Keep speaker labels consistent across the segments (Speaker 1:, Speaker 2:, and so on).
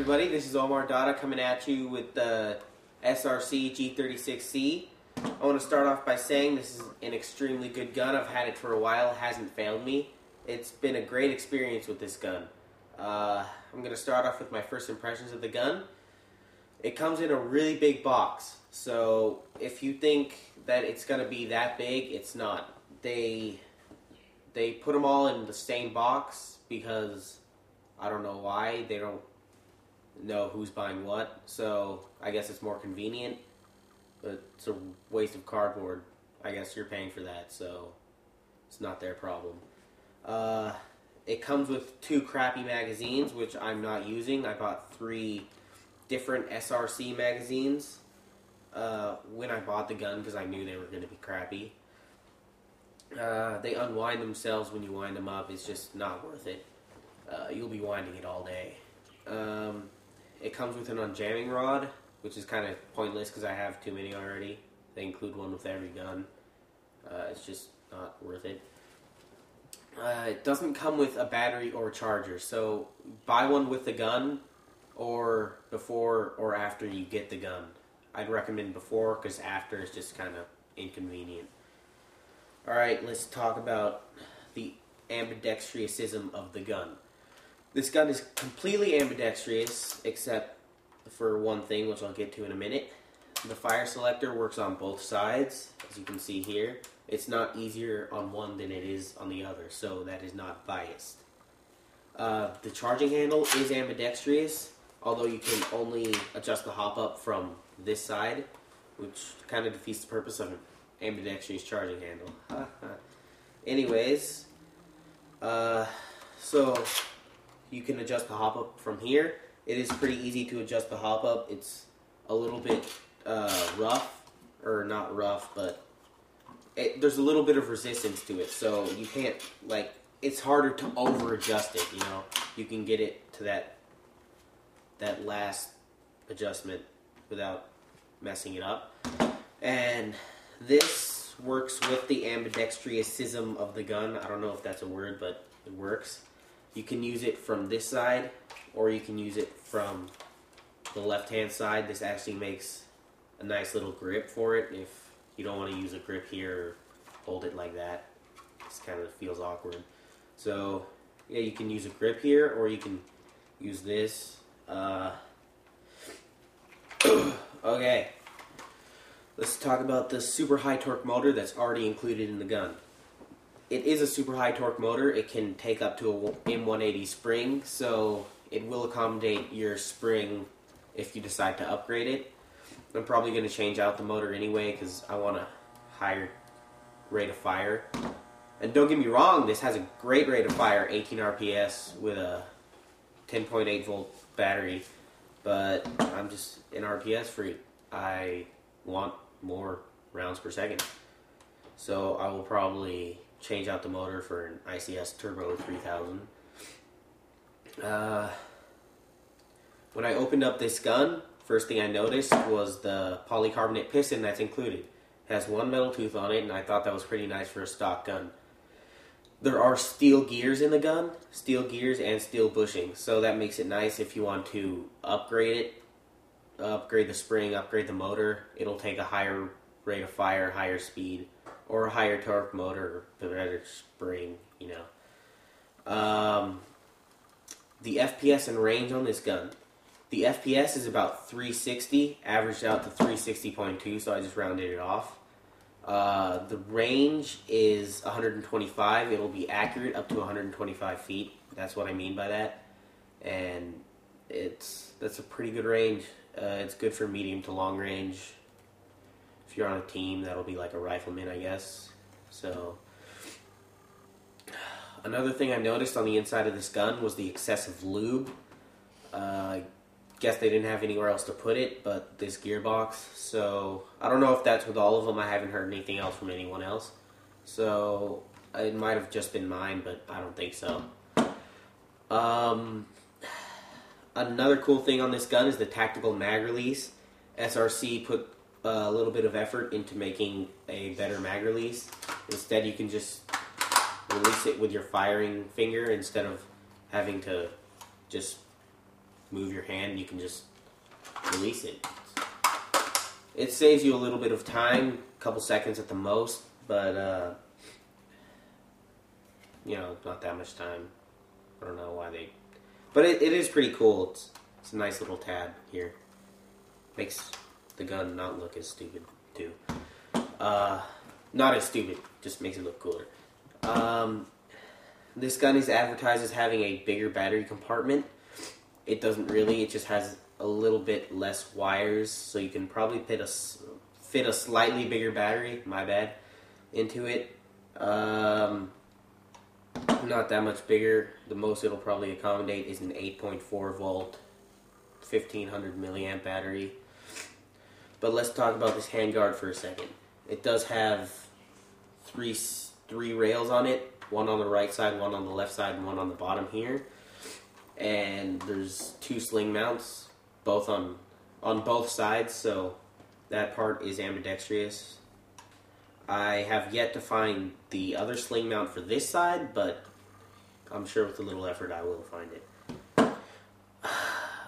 Speaker 1: everybody? This is Omar Dada coming at you with the SRC G36C. I want to start off by saying this is an extremely good gun. I've had it for a while, hasn't failed me. It's been a great experience with this gun. I'm going to start off with my first impressions of the gun. It comes in a really big box, so if you think that it's going to be that big, it's not. They put them all in the same box because I don't know why. They don't know who's buying what, so I guess it's more convenient, but it's a waste of cardboard. I guess you're paying for that, so it's not their problem. It comes with 2 crappy magazines, which I'm not using. I bought 3 different SRC magazines when I bought the gun because I knew they were going to be crappy. They unwind themselves when you wind them up. It's just not worth it. You'll be winding it all day. It comes with an unjamming rod, which is kind of pointless because I have too many already. They include one with every gun. It's just not worth it. It doesn't come with a battery or charger, so buy one with the gun or before or after you get the gun. I'd recommend before because after is just kind of inconvenient. Alright, let's talk about the ambidextrousism of the gun. This gun is completely ambidextrous, except for one thing, which I'll get to in a minute. The fire selector works on both sides, as you can see here. It's not easier on one than it is on the other, so that is not biased. The charging handle is ambidextrous, although you can only adjust the hop-up from this side, which kind of defeats the purpose of an ambidextrous charging handle. Anyways, so you can adjust the hop-up from here. It is pretty easy to adjust the hop-up. It's a little bit rough, or not rough, but there's a little bit of resistance to it, so you can't, like, it's harder to over-adjust it, you know. You can get it to that last adjustment without messing it up. And this works with the ambidextrousism of the gun. I don't know if that's a word, but it works. You can use it from this side, or you can use it from the left-hand side. This actually makes a nice little grip for it if you don't want to use a grip here or hold it like that. It kind of feels awkward. So, yeah, you can use a grip here, or you can use this. Okay. Let's talk about the super high torque motor that's already included in the gun. It is a super high torque motor. It can take up to a M180 spring, so it will accommodate your spring if you decide to upgrade it. I'm probably going to change out the motor anyway because I want a higher rate of fire. And don't get me wrong, this has a great rate of fire, 18 RPS with a 10.8 volt battery, but I'm just an RPS freak. I want more rounds per second. So I will probably change out the motor for an ICS Turbo 3000. When I opened up this gun, first thing I noticed was the polycarbonate piston that's included. It has 1 metal tooth on it, and I thought that was pretty nice for a stock gun. There are steel gears in the gun, steel gears and steel bushings, so that makes it nice if you want to upgrade it, upgrade the spring, upgrade the motor. It'll take a higher rate of fire, higher speed, or a higher torque motor, or better spring, you know. The FPS and range on this gun. The FPS is about 360, averaged out to 360.2, so I just rounded it off. The range is 125. It'll be accurate up to 125 feet. That's what I mean by that. And that's a pretty good range. It's good for medium to long range. If you're on a team, that'll be like a rifleman, I guess. So, another thing I noticed on the inside of this gun was the excessive lube. I guess they didn't have anywhere else to put it but this gearbox. So, I don't know if that's with all of them. I haven't heard anything else from anyone else. So, it might have just been mine, but I don't think so. Another cool thing on this gun is the tactical mag release. SRC put a little bit of effort into making a better mag release. Instead, you can just release it with your firing finger instead of having to just move your hand, you can just release it. It saves you a little bit of time, a couple seconds at the most, but you know, not that much time. I don't know why they... But it is pretty cool. It's a nice little tab here. Makes the gun not look as stupid, too. Not as stupid, just makes it look cooler. This gun is advertised as having a bigger battery compartment. It doesn't really. It just has a little bit less wires, so you can probably fit a slightly bigger battery, my bad, into it. Not that much bigger. The most it'll probably accommodate is an 8.4 volt, 1500 milliamp battery. But let's talk about this handguard for a second. It does have three rails on it. One on the right side, one on the left side, and one on the bottom here. And there's 2 sling mounts, both on both sides, so that part is ambidextrous. I have yet to find the other sling mount for this side, but I'm sure with a little effort I will find it.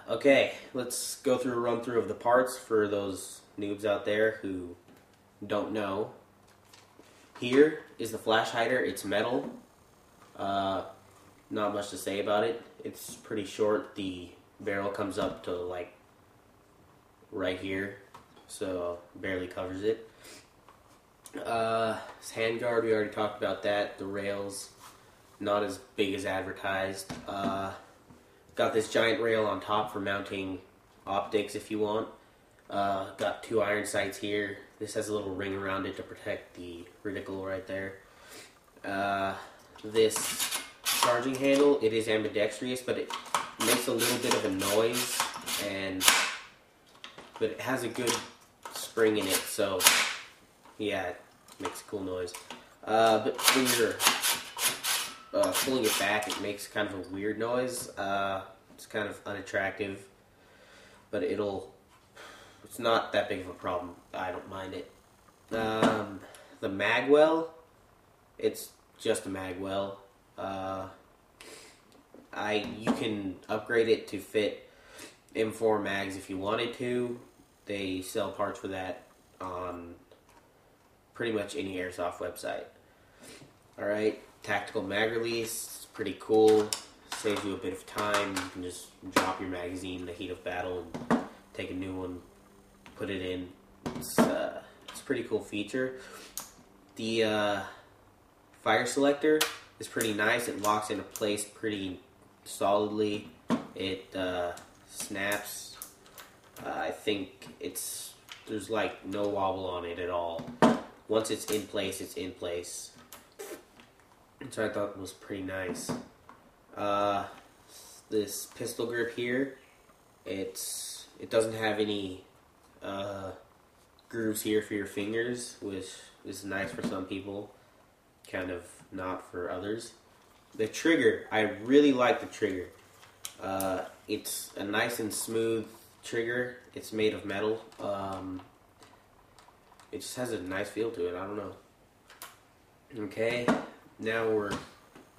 Speaker 1: Okay, let's go through a run through of the parts for those noobs out there who don't know. Here is the flash hider. It's metal. Not much to say about it. It's pretty short. The barrel comes up to like right here, so barely covers it. This handguard, we already talked about that. The rails, not as big as advertised. Got this giant rail on top for mounting optics if you want. Got 2 iron sights here. This has a little ring around it to protect the reticle right there. This charging handle, it is ambidextrous, but it makes a little bit of a noise, but it has a good spring in it, so yeah, it makes a cool noise. But when you're pulling it back, it makes kind of a weird noise. It's kind of unattractive, but it's not that big of a problem. I don't mind it. The magwell, it's just a magwell. You can upgrade it to fit M4 mags if you wanted to. They sell parts for that on pretty much any airsoft website. Alright, tactical mag release, it's pretty cool. Saves you a bit of time. You can just drop your magazine in the heat of battle and take a new one, put it in. It's a pretty cool feature. The fire selector is pretty nice. It locks into place pretty solidly. It snaps. I think there's like no wobble on it at all. Once it's in place, it's in place. So I thought it was pretty nice. This pistol grip here, it doesn't have any grooves here for your fingers, which is nice for some people, kind of not for others. The trigger, I really like the trigger. It's a nice and smooth trigger. It's made of metal. It just has a nice feel to it. I don't know. Okay, now we're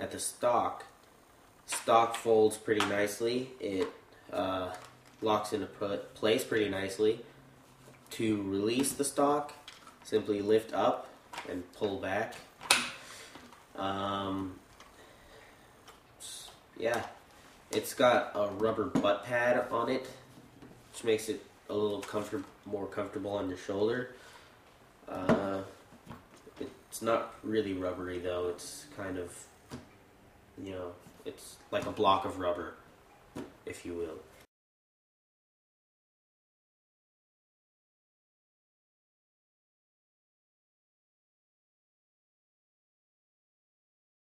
Speaker 1: at the stock. Stock folds pretty nicely. It locks into place pretty nicely. To release the stock, simply lift up and pull back. Yeah, it's got a rubber butt pad on it, which makes it a little more comfortable on your shoulder. It's not really rubbery though. It's kind of, it's like a block of rubber, if you will.